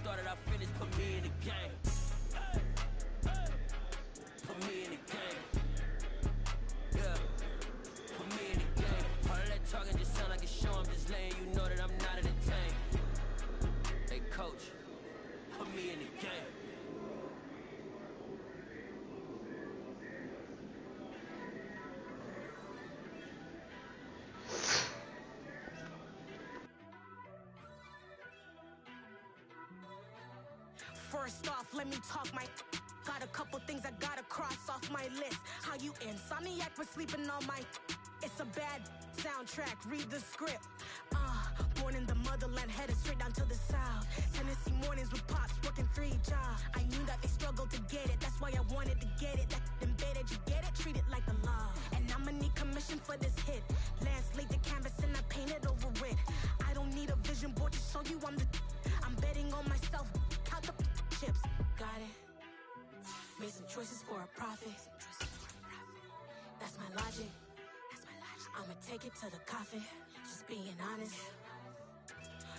started, I finished, put me in the game. Put me in the game. Yeah. Put me in the game. All of that talking just sound like a show. I'm just letting you know that I'm not entertained. Hey, coach, put me in the game. First off, let me talk my... Got a couple things I gotta cross off my list. How you insomniac for sleeping on my... It's a bad soundtrack, read the script. Born in the motherland, headed straight down to the south. Tennessee mornings with pops, working 3 jobs. I knew that they struggled to get it, that's why I wanted to get it. That embedded, you get it, treat it like a law. And I'ma need commission for this hit. Lance laid the canvas and I painted over it. I don't need a vision board to show you I'm the... I'm betting on myself, count the chips. Got it. Made some choices for a profit. That's my logic. I'ma take it to the coffin. Just being honest.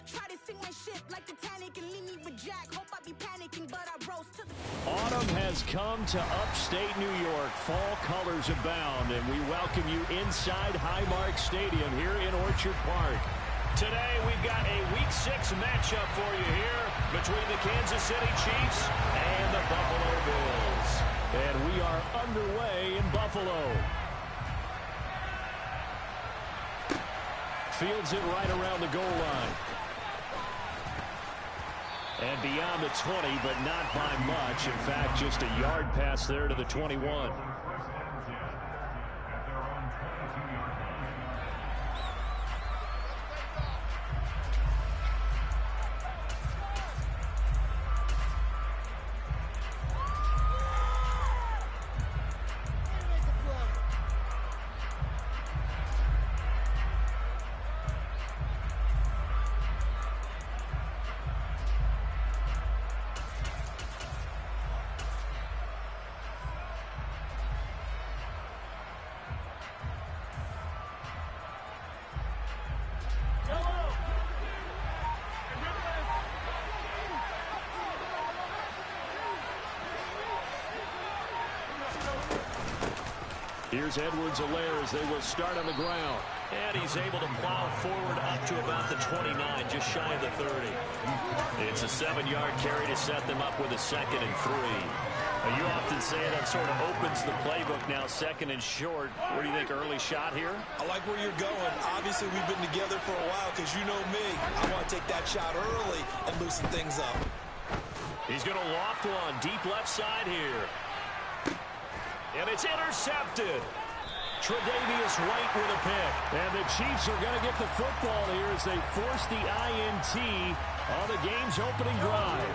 Try to sing my ship like Titanic and leave me with Jack. Hope I be panicking, but I rose to the... Autumn has come to upstate New York. Fall colors abound, and we welcome you inside Highmark Stadium here in Orchard Park. Today, we've got a Week 6 matchup for you here between the Kansas City Chiefs and the Buffalo Bills. And we are underway in Buffalo. Fields it right around the goal line. And beyond the 20, but not by much. In fact, just a yard pass there to the 21. Here's Edwards-Helaire as they will start on the ground. And he's able to plow forward up to about the 29, just shy of the 30. It's a 7-yard carry to set them up with a 2nd and 3. You often say that sort of opens the playbook now, 2nd and short. What do you think, early shot here? I like where you're going. Obviously, we've been together for a while because you know me. I want to take that shot early and loosen things up. He's going to loft one deep left side here. And it's intercepted. Tre'Davious White with a pick. And the Chiefs are going to get the football here as they force the INT on the game's opening drive.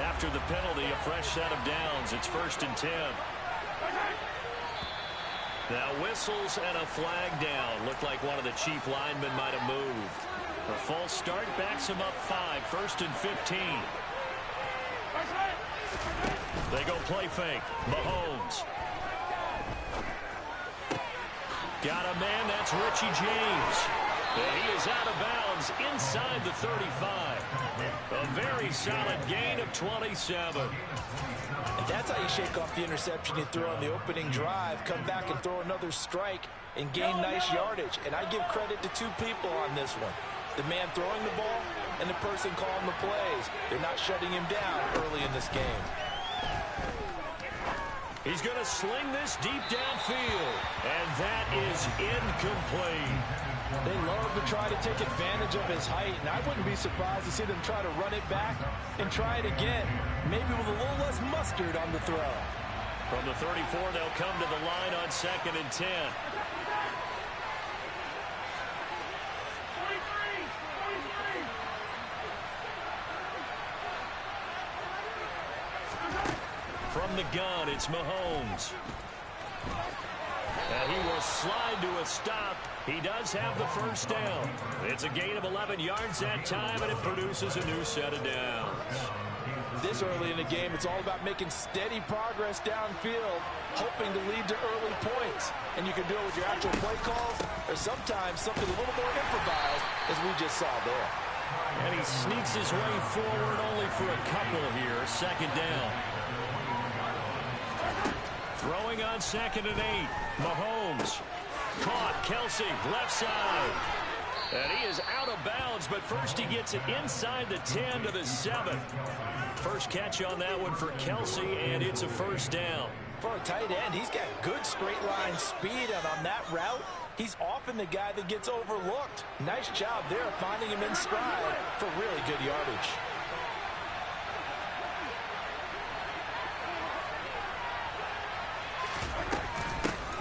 After the penalty, a fresh set of downs. It's 1st and 10. Now whistles and a flag down. Looked like one of the Chief linemen might have moved. A false start backs him up 5. 1st and 15. They go play fake. Mahomes. Got a man, that's Richie James. And he is out of bounds inside the 35. A very solid gain of 27. And that's how you shake off the interception you throw on the opening drive. Come back and throw another strike and gain nice yardage. And I give credit to 2 people on this one. The man throwing the ball and the person calling the plays. They're not shutting him down early in this game. He's going to sling this deep downfield. And that is incomplete. They love to try to take advantage of his height, and I wouldn't be surprised to see them try to run it back and try it again, maybe with a little less mustard on the throw. From the 34, they'll come to the line on 2nd and 10. From the gun, it's Mahomes. And he will slide to a stop. He does have the first down. It's a gain of 11 yards that time, and it produces a new set of downs. This early in the game, it's all about making steady progress downfield, hoping to lead to early points. And you can do it with your actual play calls, or sometimes something a little more improvised, as we just saw there. And he sneaks his way forward only for a couple here. Second down. Throwing on 2nd and 8. Mahomes. Caught. Kelsey, left side. And he is out of bounds, but first he gets it inside the 10 to the 7. First catch on that one for Kelsey, and it's a first down. For a tight end, he's got good straight line speed, and on that route, he's often the guy that gets overlooked. Nice job there finding him in stride for really good yardage.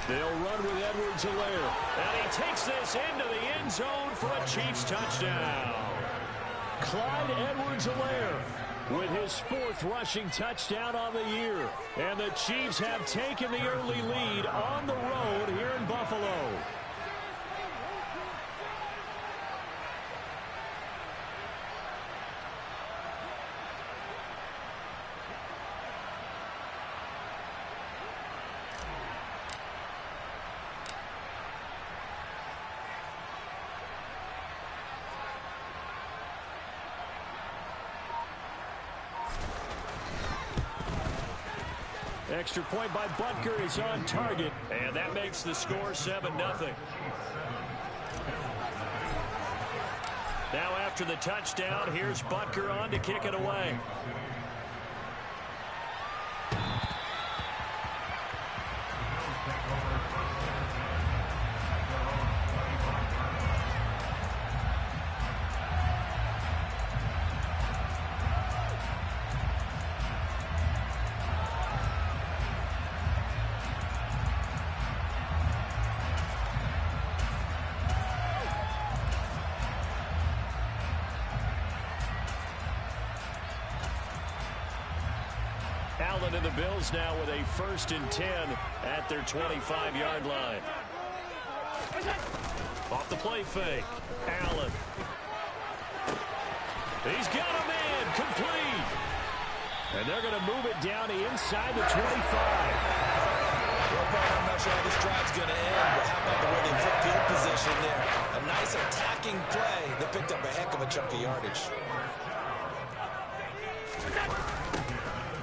They'll run with Edwards-Helaire. And he takes this into the end zone for a Chiefs touchdown. Clyde Edwards-Helaire with his 4th rushing touchdown on the year. And the Chiefs have taken the early lead on the road here in Buffalo. Extra point by Butker is on target, and that makes the score 7-0. Now after the touchdown, here's Butker on to kick it away. Allen and the Bills now with a 1st and 10 at their 25-yard line. Off the play fake. Allen. He's got a man complete. And they're going to move it down to inside the 25. Well, I'm not sure how this drive's going to end, but how about the way they flip field position there? A nice attacking play that picked up a heck of a chunk of yardage.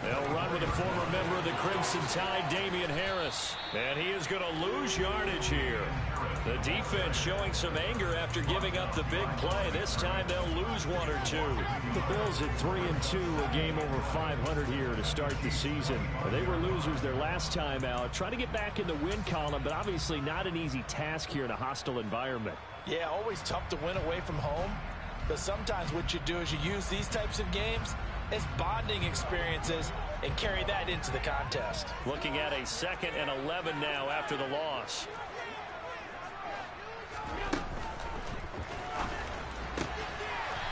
They'll run with a former member of the Crimson Tide, Damian Harris. And he is going to lose yardage here. The defense showing some anger after giving up the big play. This time they'll lose 1 or 2. The Bills at 3-2, a game over 500 here to start the season. They were losers their last time out. Trying to get back in the win column, but obviously not an easy task here in a hostile environment. Yeah, always tough to win away from home. But sometimes what you do is you use these types of games as bonding experiences and carry that into the contest. Looking at a 2nd and 11 now after the loss.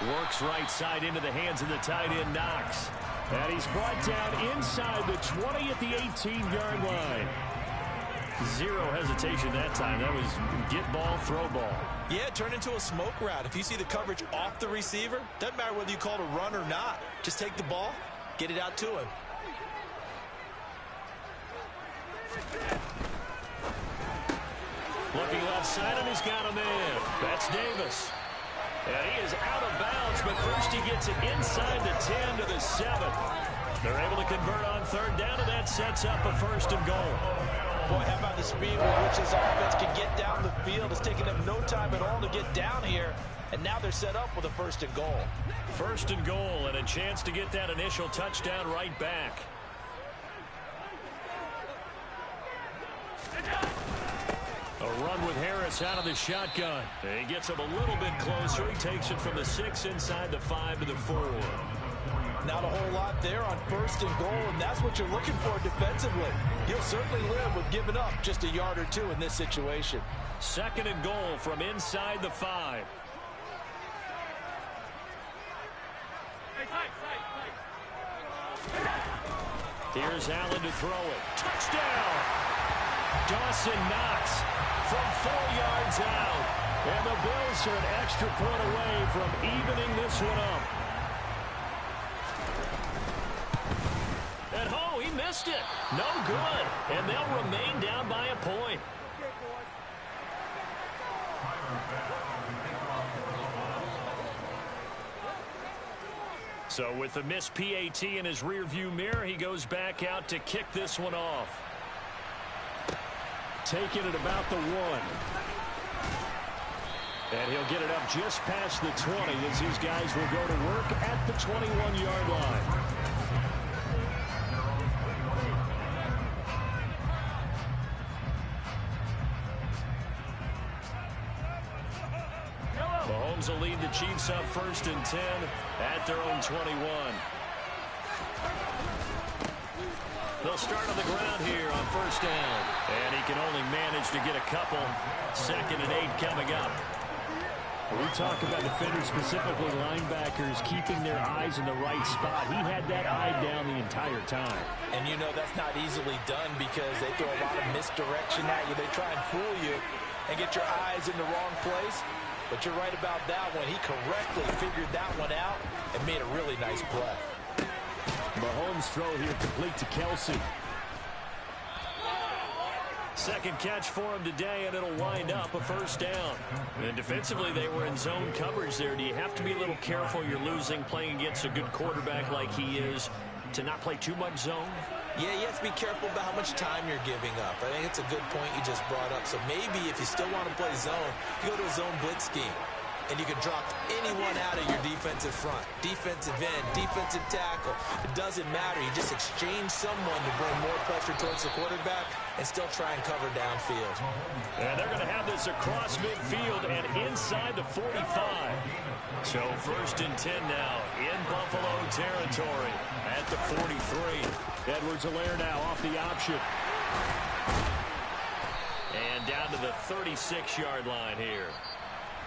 Works right side into the hands of the tight end, Knox. And he's brought down inside the 20 at the 18-yard line. Zero hesitation that time. That was get ball, throw ball. Yeah, turn into a smoke route. If you see the coverage off the receiver, doesn't matter whether you call it a run or not. Just take the ball, get it out to him. Looking left side, and he's got a man. That's Davis. And he is out of bounds, but first he gets it inside the 10 to the 7. They're able to convert on 3rd down, and that sets up a 1st and goal. Boy, how about the speed with which this offense can get down the field? It's taken them no time at all to get down here, and now they're set up with a 1st and goal. 1st and goal, and a chance to get that initial touchdown right back. A run with Harris out of the shotgun. And he gets him a little bit closer. He takes it from the 6 inside the 5 to the 4. Not a whole lot there on 1st and goal, and that's what you're looking for defensively. You'll certainly live with giving up just a yard or 2 in this situation. 2nd and goal from inside the 5. Here's Allen to throw it. Touchdown! Dawson Knox from 4 yards out. And the Bills are an extra point away from evening this one up. And oh, he missed it. No good. And they'll remain down by a point. So with the missed PAT in his rearview mirror, he goes back out to kick this one off. Taking it about the 1. And he'll get it up just past the 20 as these guys will go to work at the 21-yard line. Mahomes will lead the Chiefs up 1st and 10 at their own 21. They'll start on the ground here on 1st down. And he can only manage to get a couple. 2nd and 8 coming up. We talk about defenders, specifically linebackers, keeping their eyes in the right spot. He had that eye down the entire time. And you know that's not easily done because they throw a lot of misdirection at you. They try and fool you and get your eyes in the wrong place. But you're right about that one. He correctly figured that one out and made a really nice play. Mahomes' throw here complete to Kelsey. Second catch for him today, and it'll wind up a 1st down. And defensively, they were in zone coverage there. Do you have to be a little careful? You're losing, playing against a good quarterback like he is, to not play too much zone? Yeah, you have to be careful about how much time you're giving up. I think it's a good point you just brought up. So maybe if you still want to play zone, you go to a zone blitz scheme. And you can drop anyone out of your defensive front. Defensive end, defensive tackle. It doesn't matter. You just exchange someone to bring more pressure towards the quarterback and still try and cover downfield. And they're going to have this across midfield and inside the 45. So 1st and 10 now in Buffalo territory at the 43. Edwards-Helaire now off the option. And down to the 36-yard line here.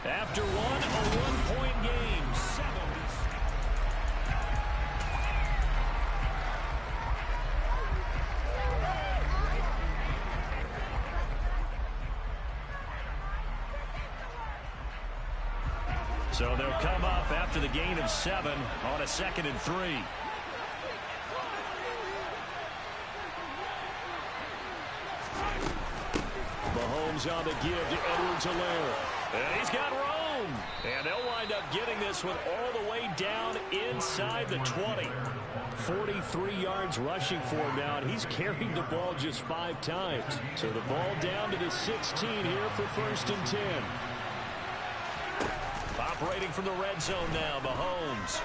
After a one-point game, 7. So they'll come up after the gain of 7 on a 2nd and 3. Mahomes on the give to Edwards-Helaire. And he's got room. And they'll wind up getting this one all the way down inside the 20. 43 yards rushing for him now, and he's carried the ball just 5 times. So the ball down to the 16 here for 1st and 10. Operating from the red zone now, Mahomes.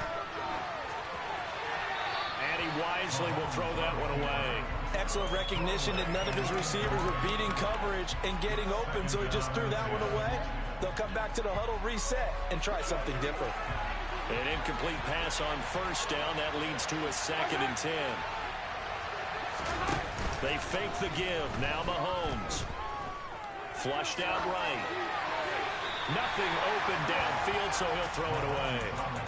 And he wisely will throw that one away. Excellent recognition that none of his receivers were beating coverage and getting open, so he just threw that one away. They'll come back to the huddle, reset, and try something different. An incomplete pass on 1st down. That leads to a 2nd and 10. They fake the give. Now Mahomes. Flushed out right. Nothing open downfield, so he'll throw it away.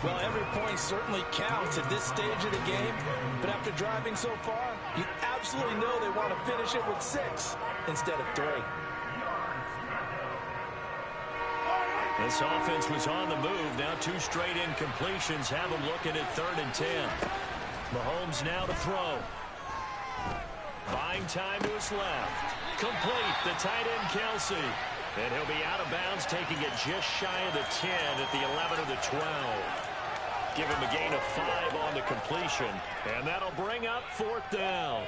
Well, every point certainly counts at this stage of the game. But after driving so far, you absolutely know they want to finish it with 6 instead of 3. This offense was on the move. Now 2 straight incompletions have them looking at 3rd and 10. Mahomes now to throw. Buying time to his left. Complete. The tight end, Kelsey. And he'll be out of bounds, taking it just shy of the 10 at the 11 or the 12. Give him a gain of 5 on the completion. And that'll bring up 4th down.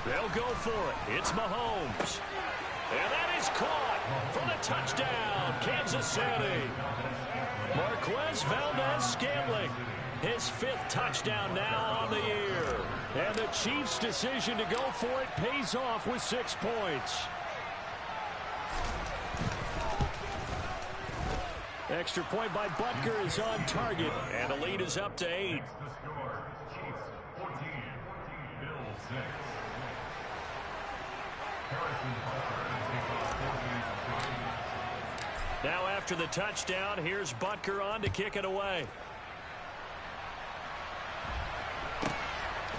They'll go for it. It's Mahomes. And that is caught for the touchdown, Kansas City. Marquez Valdez-Scantling, his 5th touchdown now on the year. And the Chiefs' decision to go for it pays off with 6 points. Extra point by Butker is on target, and the lead is up to 8. Now after the touchdown, here's Butker on to kick it away.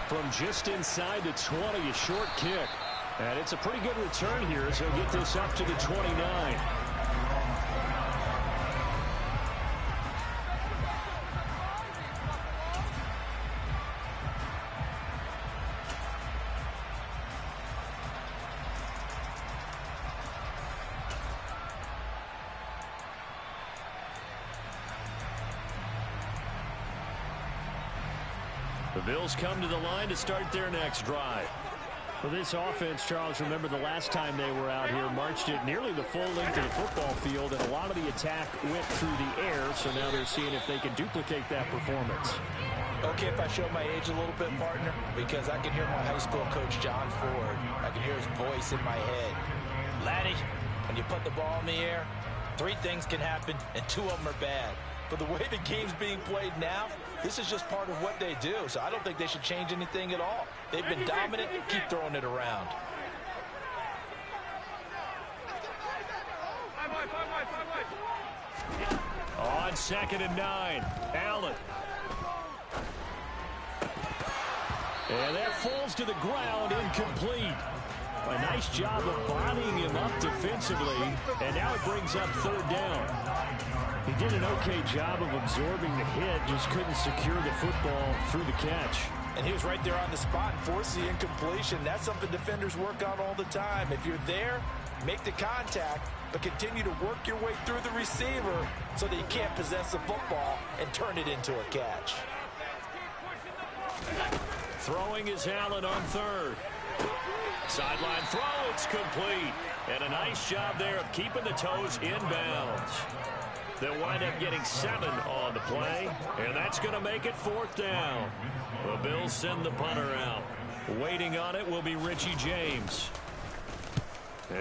From just inside the 20, a short kick. And it's a pretty good return here as he'll get this up to the 29. The Bills come to the line to start their next drive. Well, this offense, Charles, remember the last time they were out here, marched it nearly the full length of the football field, and a lot of the attack went through the air, so now they're seeing if they can duplicate that performance. Okay, if I show my age a little bit, partner, because I can hear my high school coach, John Ford. I can hear his voice in my head. Laddie, when you put the ball in the air, 3 things can happen, and 2 of them are bad. But the way the game's being played now, this is just part of what they do. So I don't think they should change anything at all. They've been dominant. Keep throwing it around. On 2nd and 9, Allen. And that falls to the ground, incomplete. A nice job of bodying him up defensively, and now it brings up 3rd down. He did an okay job of absorbing the hit, just couldn't secure the football through the catch. And he was right there on the spot and forced the incompletion. That's something defenders work on all the time. If you're there, make the contact, but continue to work your way through the receiver so that you can't possess the football and turn it into a catch. Throwing is Allen on 3rd. Sideline throw, it's complete. And a nice job there of keeping the toes in bounds. They'll wind up getting 7 on the play, and that's going to make it 4th down. The Bills send the punter out. Waiting on it will be Richie James.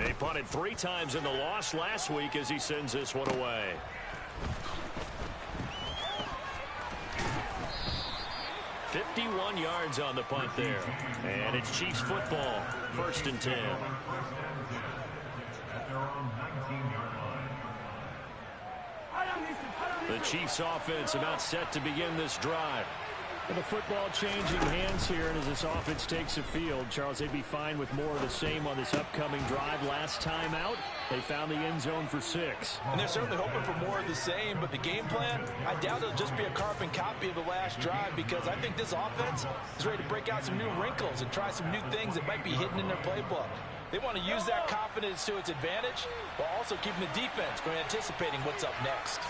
He punted 3 times in the loss last week as he sends this one away. "51 yards on the punt there. And it's Chiefs football, 1st and 10. The Chiefs offense about set to begin this drive. And the football changing hands here, and as this offense takes the field, Charles, they'd be fine with more of the same on this upcoming drive. Last time out, they found the end zone for 6. And they're certainly hoping for more of the same, but the game plan, I doubt it'll just be a carbon copy of the last drive, because I think this offense is ready to break out some new wrinkles and try some new things that might be hidden in their playbook. They want to use that confidence to its advantage while also keeping the defense from anticipating what's up next.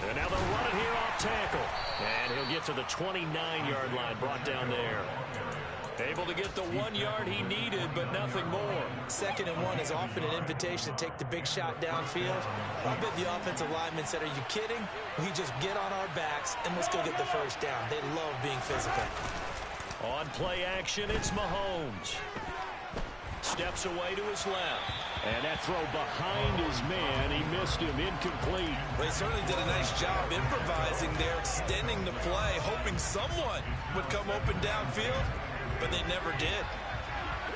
And now they'll run it here off tackle. And he'll get to the 29-yard line, brought down there. Able to get the 1 yard he needed, but nothing more. 2nd and 1 is often an invitation to take the big shot downfield. I bet the offensive linemen said, "Are you kidding? We just get on our backs and let's go get the 1st down." They love being physical. On play action, it's Mahomes. Steps away to his left. And that throw behind his man, he missed him, incomplete. They certainly did a nice job improvising there, extending the play, hoping someone would come open downfield, but they never did.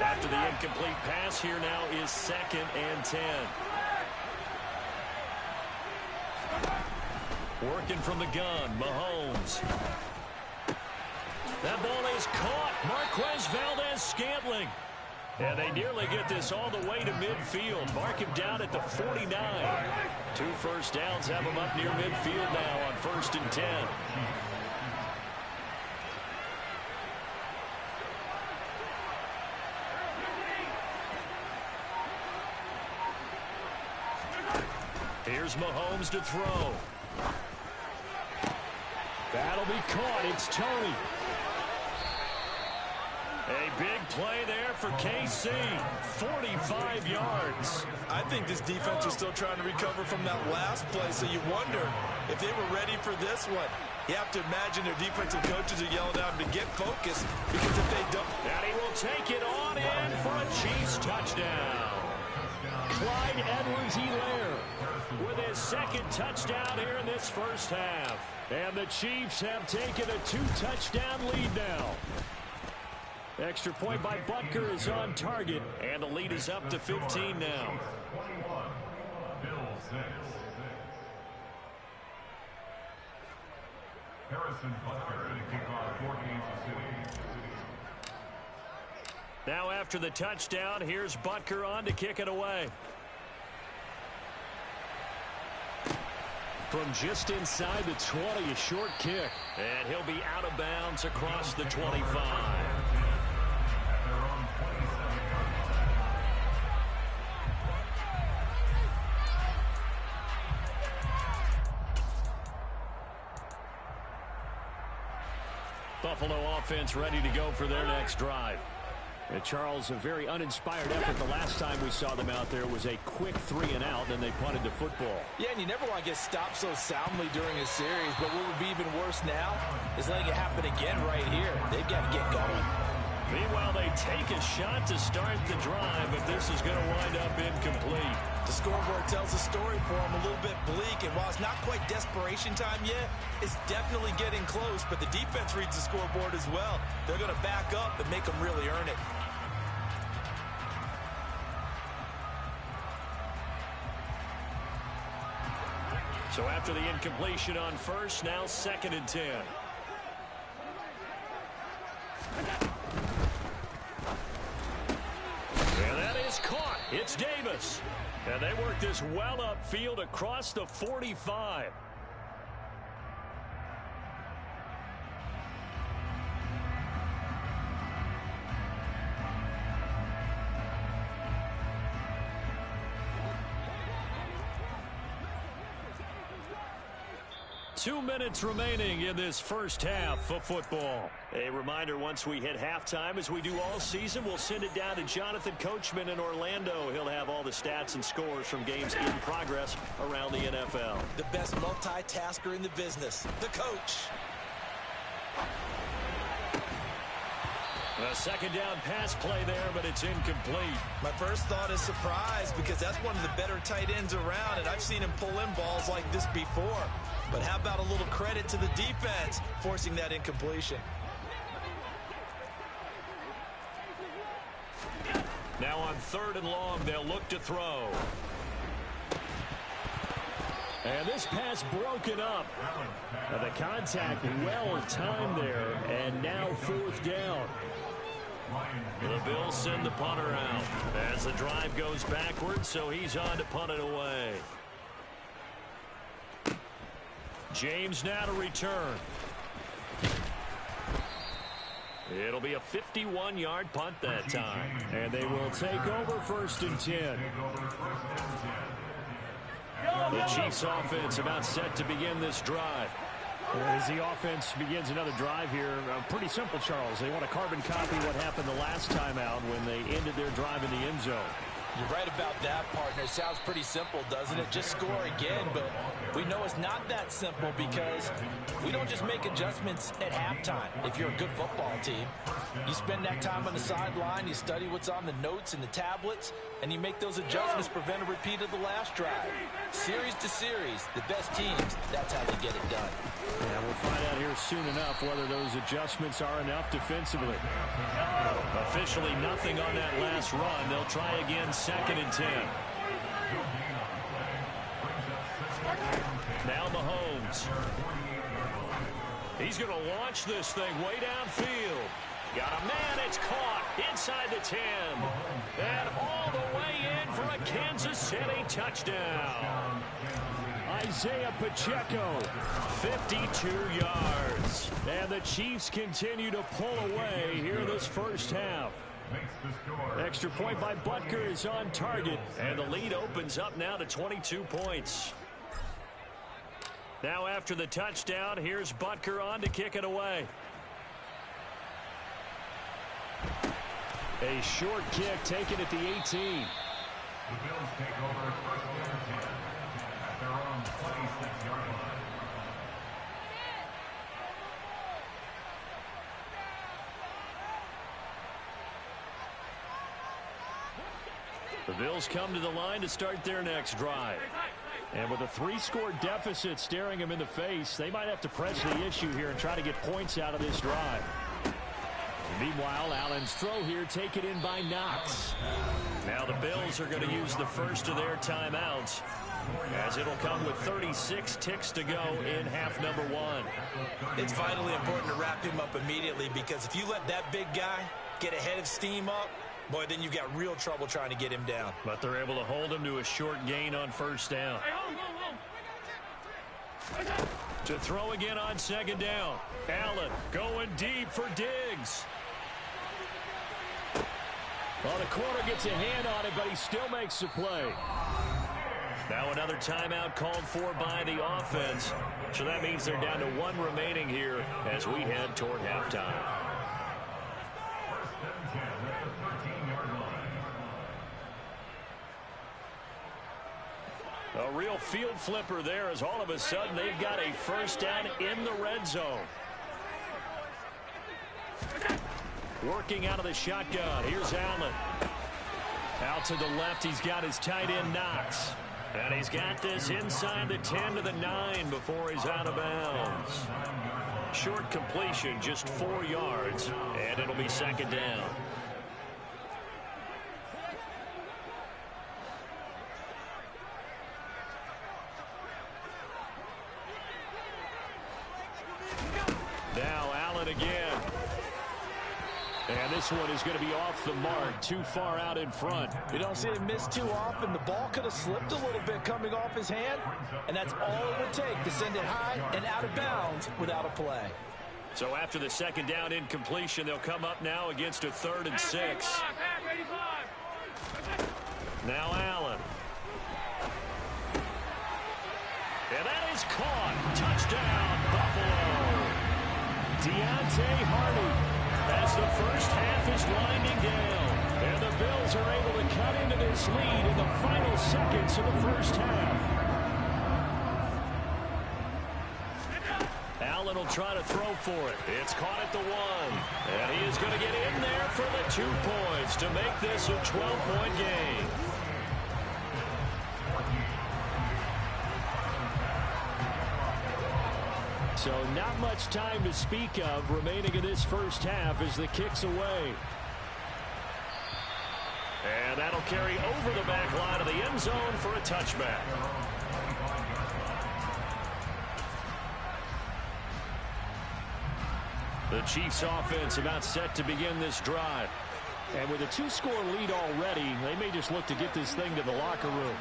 After the incomplete pass, here now is 2nd and 10. Working from the gun, Mahomes. That ball is caught. Marquez Valdes-Scantling. And they nearly get this all the way to midfield. Mark him down at the 49. 2 first downs have him up near midfield now on 1st and 10. Here's Mahomes to throw. That'll be caught. It's Tony. A big play there for KC. 45 yards. I think this defense is still trying to recover from that last play, so you wonder if they were ready for this one. You have to imagine their defensive coaches are yelling at them to get focused, because if they don't... And he will take it on in for a Chiefs touchdown. Clyde Edwards-Helaire with his 2nd touchdown here in this first half. And the Chiefs have taken a 2-touchdown lead now. Extra point by Butker is on target, and the lead is up to 15 now. Harrison Butker to kick off for Kansas City. Now after the touchdown, here's Butker on to kick it away. From just inside the 20, a short kick. And he'll be out of bounds across the 25. Buffalo offense ready to go for their next drive. Charles, a very uninspired effort. The last time we saw them out there was a quick 3-and-out, and they punted the football. Yeah, and you never want to get stopped so soundly during a series, but what would be even worse now is letting it happen again right here. They've got to get going. Meanwhile, they take a shot to start the drive, but this is going to wind up incomplete. The scoreboard tells a story for them, a little bit bleak, and while it's not quite desperation time yet, it's definitely getting close, but the defense reads the scoreboard as well. They're going to back up and make them really earn it. So after the incompletion on first, now 2nd and 10. And that is caught. It's Davis. And they work this well upfield across the 45. Two minutes remaining in this first half of football. A reminder, once we hit halftime, as we do all season, we'll send it down to Jonathan Coachman in Orlando. He'll have all the stats and scores from games in progress around the NFL. The best multitasker in the business, the coach. A second down pass play there, but it's incomplete. My first thought is surprise, because that's one of the better tight ends around, and I've seen him pull in balls like this before. But how about a little credit to the defense forcing that incompletion? Now on 3rd and long, they'll look to throw. And this pass broken up. Now the contact well timed there, and now 4th down. The Bills send the punter out as the drive goes backwards, so he's on to punt it away. James now to return. It'll be a 51-yard punt that time. And they will take over 1st and 10. The Chiefs offense about set to begin this drive. As the offense begins another drive here, pretty simple, Charles. They want to carbon copy what happened the last time out when they ended their drive in the end zone. You're right about that, partner. It sounds pretty simple, doesn't it? Just score again, but we know it's not that simple because we don't just make adjustments at halftime. If you're a good football team, you spend that time on the sideline, you study what's on the notes and the tablets, and you make those adjustments, prevent a repeat of the last drive. Series to series, the best teams, that's how they get it done. Yeah, we'll find out here soon enough whether those adjustments are enough defensively. Officially nothing on that last run. They'll try again, 2nd and 10. Now Mahomes. He's going to launch this thing way downfield. Got a man, it's caught inside the 10. And all the way in for a Kansas City touchdown. Isaiah Pacheco, 52 yards. And the Chiefs continue to pull away here this first half. Extra point by Butker is on target. And the lead opens up now to 22 points. Now after the touchdown, here's Butker on to kick it away. A short kick taken at the 18. The Bills take over 1st and 10 at their own 26-yard line. The Bills come to the line to start their next drive. And with a 3-score deficit staring them in the face, they might have to press the issue here and try to get points out of this drive. Meanwhile, Allen's throw here taken in by Knox. Now the Bills are going to use the first of their timeouts, as it'll come with 36 ticks to go in half number 1. It's vitally important to wrap him up immediately, because if you let that big guy get ahead of steam up, boy, then you've got real trouble trying to get him down. But they're able to hold him to a short gain on 1st down. To throw again on 2nd down. Allen going deep for Diggs. Well, the corner gets a hand on it, but he still makes the play. Now another timeout called for by the offense. So that means they're down to 1 remaining here as we head toward halftime. A real field flipper there as all of a sudden they've got a first down in the red zone. Working out of the shotgun. Here's Allen. Out to the left, he's got his tight end Knox. And he's got this inside the 10 to the 9 before he's out of bounds. Short completion, just 4 yards, and it'll be second down. Now Allen again. And this one is going to be off the mark, too far out in front. We don't see him miss too often. The ball could have slipped a little bit coming off his hand, and that's all it would take to send it high and out of bounds without a play. So after the second down incompletion, they'll come up now against a 3rd and 6. Now Allen. And that is caught. Touchdown, Buffalo. Deontay Hardy. As the first half is winding down, and the Bills are able to cut into this lead in the final seconds of the first half. Allen will try to throw for it. It's caught at the 1, and he is going to get in there for the 2 points to make this a 12-point game. So not much time to speak of remaining in this first half as the kick's away. And that'll carry over the back line of the end zone for a touchback. The Chiefs offense about set to begin this drive. And with a 2-score lead already, they may just look to get this thing to the locker room.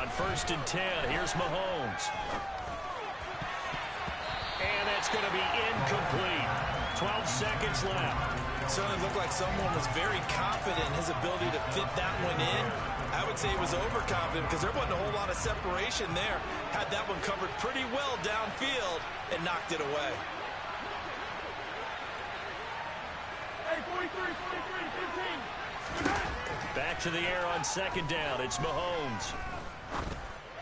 On 1st and 10, here's Mahomes. And that's going to be incomplete. 12 seconds left. It certainly looked like someone was very confident in his ability to fit that one in. I would say he was overconfident because there wasn't a whole lot of separation there. Had that one covered pretty well downfield and knocked it away. Hey, 43, 15. Back to the air on 2nd down. It's Mahomes.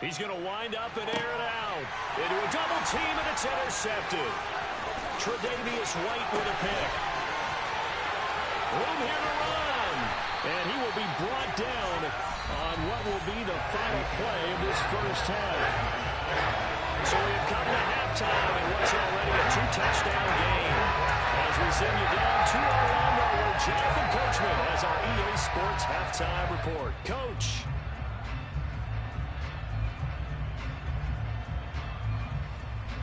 He's going to wind up and air it out into a double team, and it's intercepted. Tre'Davious White with a pick. Room here to run. And he will be brought down on what will be the final play of this first half. So we've come to halftime in what's already a 2-touchdown game. As we send you down to Orlando, where Jonathan Coachman has our EA Sports halftime report. Coach.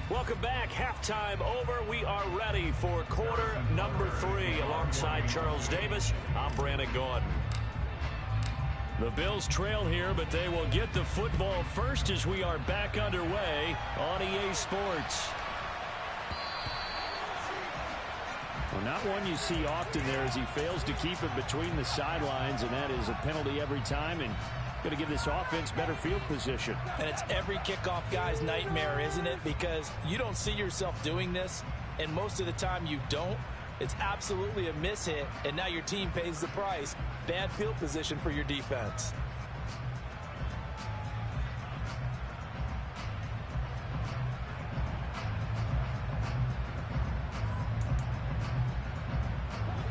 Welcome back. Halftime over. We are ready for quarter number 3. Alongside Charles Davis, I'm Brandon Gaudin. The Bills trail here, but they will get the football first as we are back underway on EA Sports. Well, not one you see often there as he fails to keep it between the sidelines, and that is a penalty every time, and going to give this offense better field position. And it's every kickoff guy's nightmare, isn't it? Because you don't see yourself doing this, and most of the time you don't. It's absolutely a mishit, and now your team pays the price. Bad field position for your defense.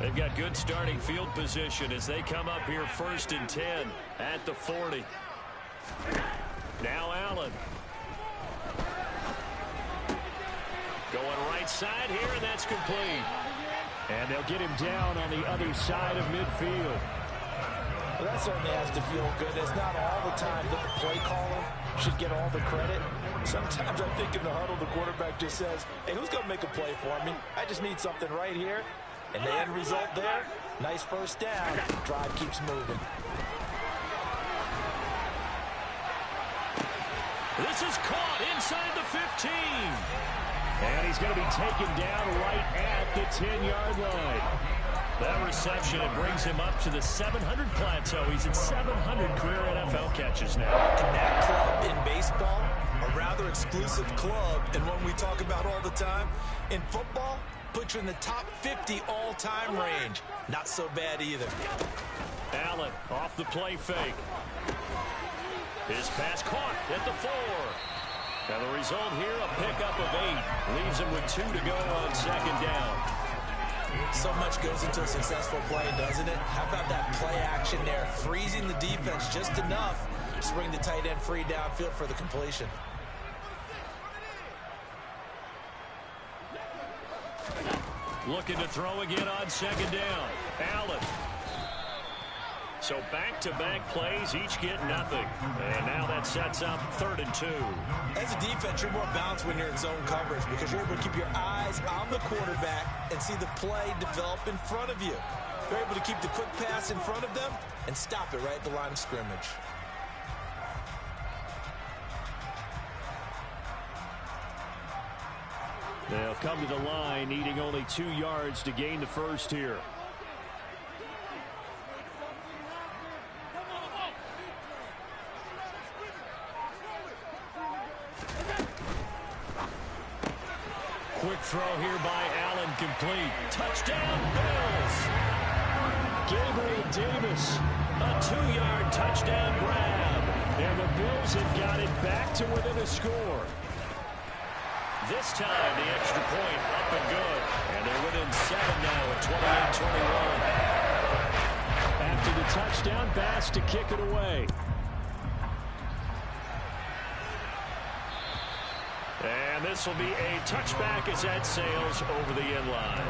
They've got good starting field position as they come up here 1st and 10 at the 40. Now Allen. Going right side here, and that's complete. And they'll get him down on the other side of midfield. Well, that certainly has to feel good. It's not all the time that the play caller should get all the credit. Sometimes I think in the huddle, the quarterback just says, hey, who's going to make a play for me? I just need something right here. And the end result there, nice first down. Drive keeps moving. This is caught inside the 15. And he's going to be taken down right at the 10-yard line. That reception, it brings him up to the 700 plateau. He's at 700 career NFL catches now. And that club in baseball, a rather exclusive club, and one we talk about all the time. In football, puts you in the top 50 all-time range. Not so bad either. Allen off the play fake. His pass caught at the 4. And the result here, a pickup of 8. Leaves him with 2 to go on second down. So much goes into a successful play, doesn't it? How about that play action there? Freezing the defense just enough to bring the tight end free downfield for the completion. Looking to throw again on second down. Allen. So back-to-back plays, each get nothing. And now that sets up 3rd and 2. As a defense, you're more balanced when you're in zone coverage because you're able to keep your eyes on the quarterback and see the play develop in front of you. You're able to keep the quick pass in front of them and stop it right at the line of scrimmage. They'll come to the line, needing only 2 yards to gain the first here. Quick throw here by Allen, complete. Touchdown, Bills! Gabriel Davis, a 2-yard touchdown grab. And the Bills have got it back to within a score. This time, the extra point up and good. And they're within 7 now at 28-21. After the touchdown, Bass to kick it away. And this will be a touchback as that sails over the end line.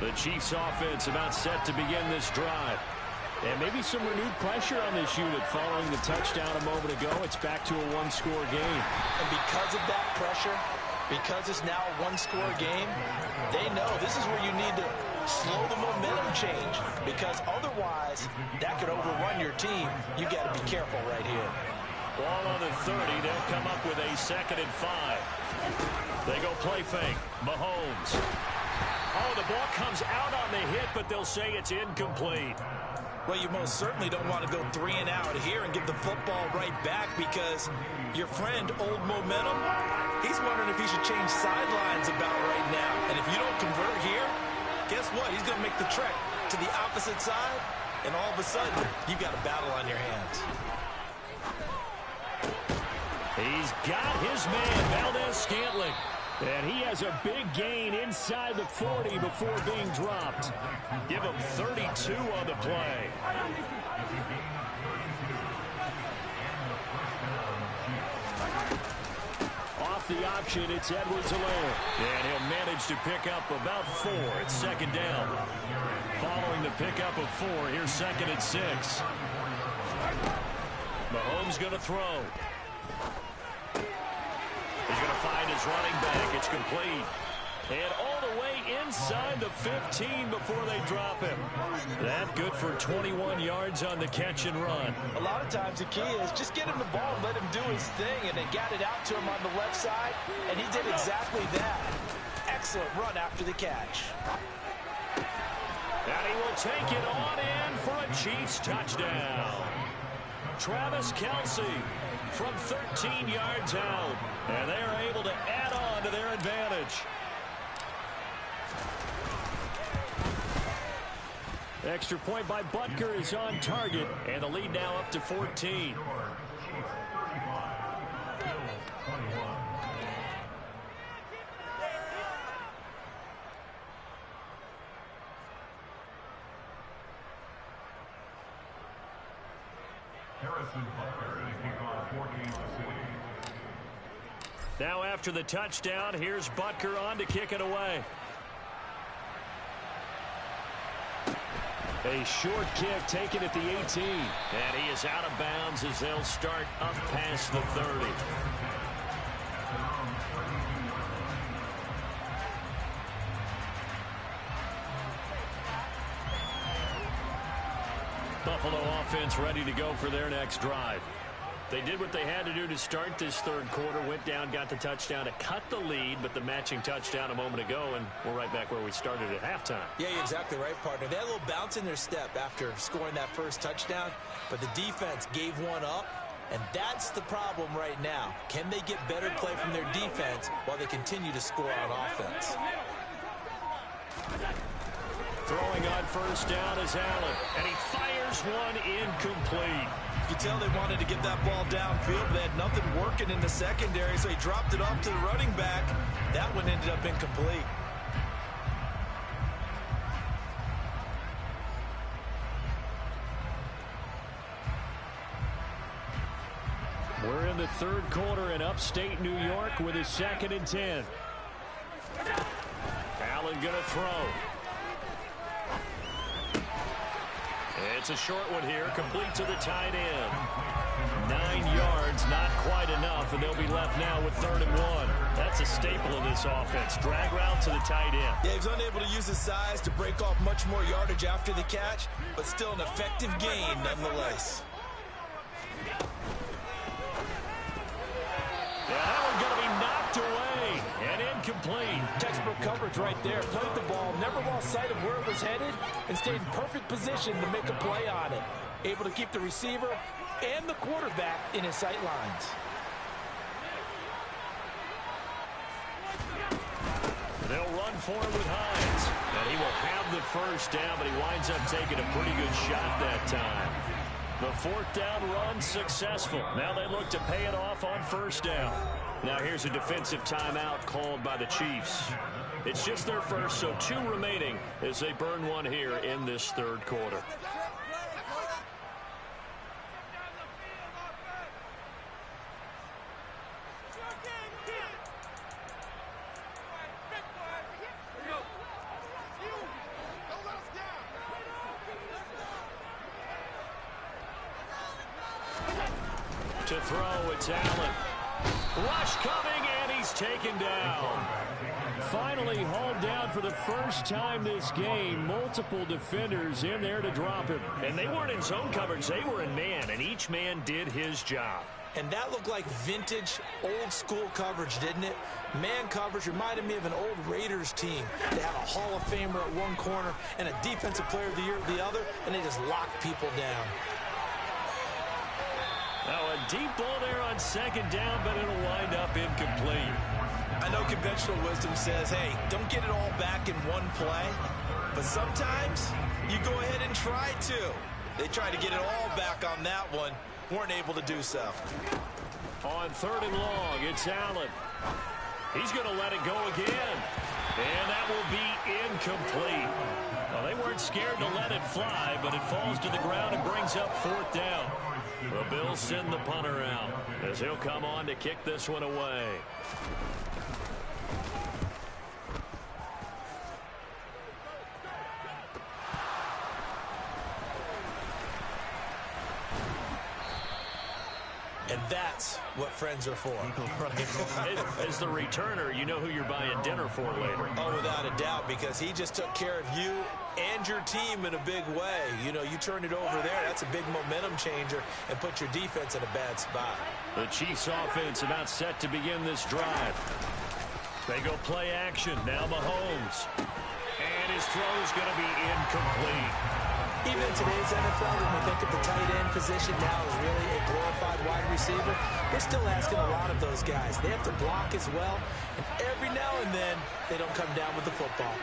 The Chiefs offense about set to begin this drive. And maybe some renewed pressure on this unit following the touchdown a moment ago. It's back to a 1-score game. And because of that pressure, because it's now a 1-score game, they know this is where you need to slow the momentum change. Because otherwise, that could overrun your team. You got to be careful right here. Ball on the 30. They'll come up with a 2nd and 5. They go play fake. Mahomes. Oh, the ball comes out on the hit, but they'll say it's incomplete. Well, you most certainly don't want to go 3 and out here and give the football right back because your friend, Old Momentum, he's wondering if he should change sidelines about right now. And if you don't convert here, guess what? He's going to make the trek to the opposite side, and all of a sudden, you've got a battle on your hands. He's got his man, Valdez-Scantling. And he has a big gain inside the 40 before being dropped. Give him 32 on the play. Off the option, it's Edwards-Helaire. And he'll manage to pick up about 4. It's 2nd down. Following the pickup of 4, here's 2nd and 6. Mahomes going to throw. He's going to find his running back. It's complete. And all the way inside the 15 before they drop him. That good for 21 yards on the catch and run. A lot of times the key is just get him the ball and let him do his thing, and they got it out to him on the left side, and he did exactly that. Excellent run after the catch. And he will take it on in for a Chiefs touchdown. Travis Kelce from 13 yards out. And they are able to add on to their advantage. Extra point by Butker is on target. And the lead now up to 14. Harrison Butker to kick off 14 to 6. Now after the touchdown, here's Butker on to kick it away. A short kick taken at the 18. And he is out of bounds as they'll start up past the 30. Buffalo offense ready to go for their next drive. They did what they had to do to start this third quarter, went down, got the touchdown to cut the lead, but the matching touchdown a moment ago, and we're right back where we started at halftime. Yeah, you're exactly right, partner. They had a little bounce in their step after scoring that first touchdown, but the defense gave one up, and that's the problem right now. Can they get better play from their defense while they continue to score on offense? Throwing on first down is Allen, and he fires one incomplete. You can tell they wanted to get that ball downfield, but they had nothing working in the secondary, so he dropped it off to the running back. That one ended up incomplete. We're in the third quarter in upstate New York with a 2nd and 10. Allen going to throw. It's a short one here, complete to the tight end. 9 yards, not quite enough, and they'll be left now with 3rd and 1. That's a staple of this offense. Drag route to the tight end. Yeah, he was unable to use his size to break off much more yardage after the catch, but still an effective gain nonetheless. Yeah, that one's going to be knocked away and incomplete. Textbook coverage right there. Played the ball, never lost sight of where it was headed, and stayed in perfect position to make a play on it. Able to keep the receiver and the quarterback in his sight lines. They'll run forward with Hines, and he will have the first down, but he winds up taking a pretty good shot that time. The 4th down run successful. Now they look to pay it off on first down. Now here's a defensive timeout called by the Chiefs. It's just their first, so 2 remaining as they burn one here in this third quarter. To throw, it's Allen. Rush coming, and he's taken down. Finally hauled down for the first time this game. Multiple defenders in there to drop him. And they weren't in zone coverage. They were in man, and each man did his job. And that looked like vintage, old-school coverage, didn't it? Man coverage reminded me of an old Raiders team. They had a Hall of Famer at one corner and a Defensive Player of the Year at the other, and they just locked people down. Now a deep ball there on 2nd down, but it'll wind up incomplete. I know conventional wisdom says, hey, don't get it all back in one play. But sometimes you go ahead and try to. They tried to get it all back on that one. Weren't able to do so. On 3rd and long, it's Allen. He's going to let it go again. And that will be incomplete. Well, they weren't scared to let it fly, but it falls to the ground and brings up 4th down. The Bills send the punter out as he'll come on to kick this one away. And that's what friends are for. As the returner, you know who you're buying dinner for later. Oh, without a doubt, because he just took care of you and your team in a big way. You know, you turned it over there. That's a big momentum changer and put your defense in a bad spot. The Chiefs offense about set to begin this drive. They go play action. Now Mahomes. And his throw is going to be incomplete. Even in today's NFL, when we think of the tight end position now as really a glorified wide receiver, we're still asking a lot of those guys. They have to block as well, and every now and then, they don't come down with the football.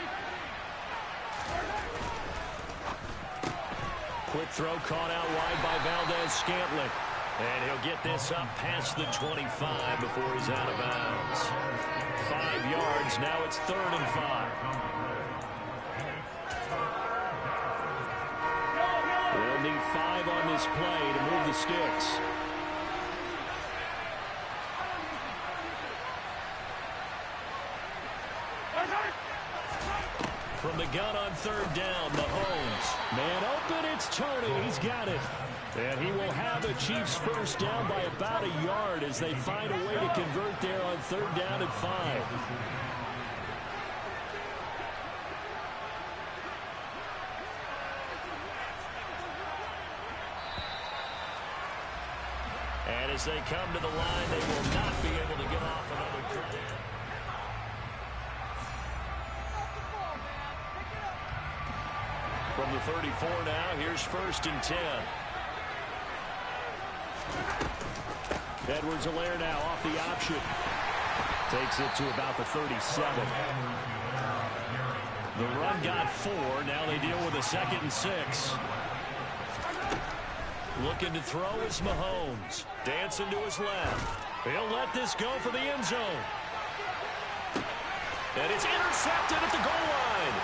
Quick throw caught out wide by Valdez-Scantling. And he'll get this up past the 25 before he's out of bounds. 5 yards, now it's 3rd and 5. We'll need 5 on this play to move the sticks. From the gun on 3rd down, Mahomes. Man open, it's Tony. He's got it. And he will have a Chiefs first down by about a yard as they find a way to convert there on 3rd down and 5. As they come to the line, they will not be able to get off another drive. From the 34 now, here's 1st and 10. Edwards-Helaire now off the option. Takes it to about the 37. The run got 4. Now they deal with a 2nd and 6. Looking to throw is Mahomes. Dancing to his left. He'll let this go for the end zone. And it's intercepted at the goal line.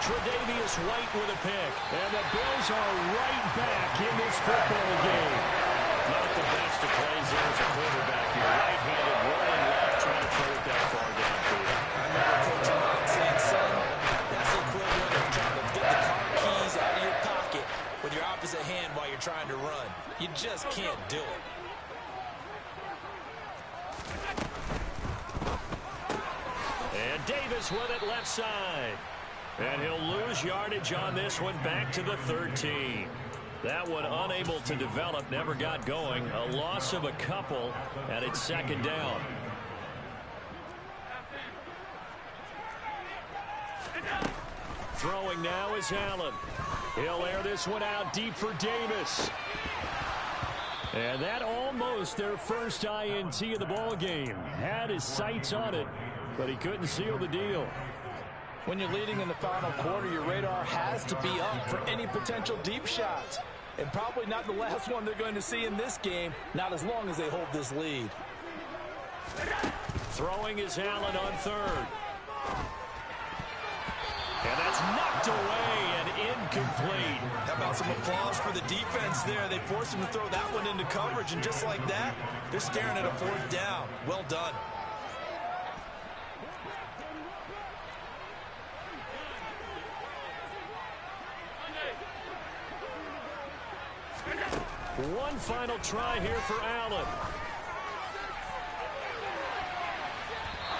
Tre'Davious White with a pick. And the Bills are right back in this football game. Not the best of plays there as a quarterback. You're right-handed, rolling left, trying to throw it that far downfield. I remember Coach Mott saying, son, that's the equivalent of trying to get the car keys out of your pocket with your opposite hand while you're trying to run. You just can't do it. And Davis with it left side. And he'll lose yardage on this one, back to the 13. That one unable to develop, never got going. A loss of a couple, and it's 2nd down. Throwing now is Allen. He'll air this one out deep for Davis. And that almost their first INT of the ball game. Had his sights on it, but he couldn't seal the deal. When you're leading in the final quarter, your radar has to be up for any potential deep shots. And probably not the last one they're going to see in this game, not as long as they hold this lead. Throwing is Allen on 3rd. And that's knocked away and incomplete. How about some applause for the defense there? They forced him to throw that one into coverage, and just like that, they're staring at a 4th down. Well done. One final try here for Allen.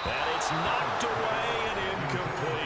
And it's knocked away and incomplete.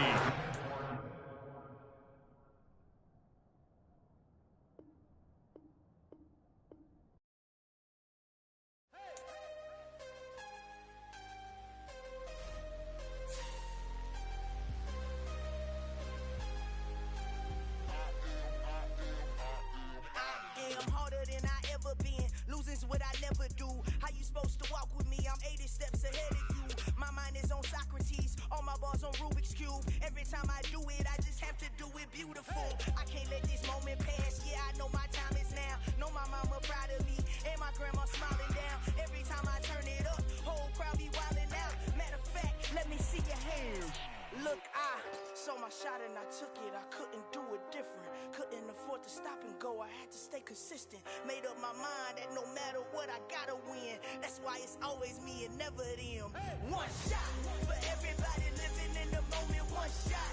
What I never do. How you supposed to walk with me? I'm 80 steps ahead of you. My mind is on Socrates, all my bars on Rubik's Cube. Every time I do it, I just have to do it beautiful. I can't let this moment pass. Yeah, I know my time is now. Know my mama proud of me, and my grandma smiling down. Every time I turn it up, whole crowd be wilding out. Matter of fact, let me see your hands. Look, I saw my shot and I took it. I couldn't do it different. Couldn't afford to stop and go. I had to stay consistent. Made up my mind that no matter what, I gotta win. That's why it's always me and never them. One shot for everybody living in the moment. One shot.